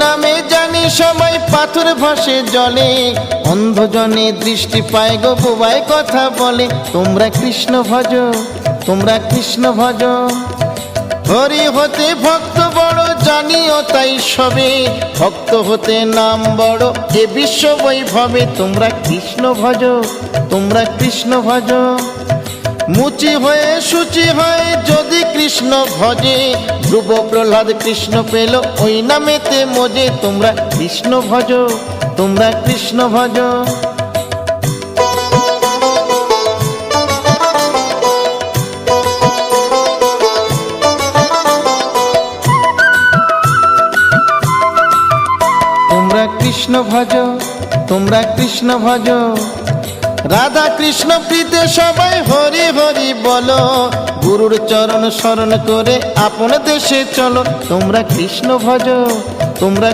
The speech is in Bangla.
নামে জানি সবাই পাথর ভাসে জলে, অন্ধজনে দৃষ্টি পায় গো বোবায় কথা বলে। তোমরা কৃষ্ণ ভজ, তোমরা কৃষ্ণ ভজ। হরি হতে ভক্ত বড় জানিও তাই সবে, ভক্ত হতে নাম বড় এ বিশ্ব বৈভবে। তোমরা কৃষ্ণ ভজ, তোমরা কৃষ্ণ ভজ। মুচি হয়ে সূচি হয় যদি কৃষ্ণ ভজে, ধ্রুব প্রহ্লাদ কৃষ্ণ পেল ওই নামেতে মজে। তোমরা কৃষ্ণ ভজ, তোমরা কৃষ্ণ ভজ। তোমরা কৃষ্ণ ভজ, তোমরা কৃষ্ণ ভজ। রাধা কৃষ্ণ প্রীতে সবাই হরি হরি বলো, গুরুর চরণ শরণ করে আপন দেশে চলো। তোমরা কৃষ্ণ ভজ, তোমরা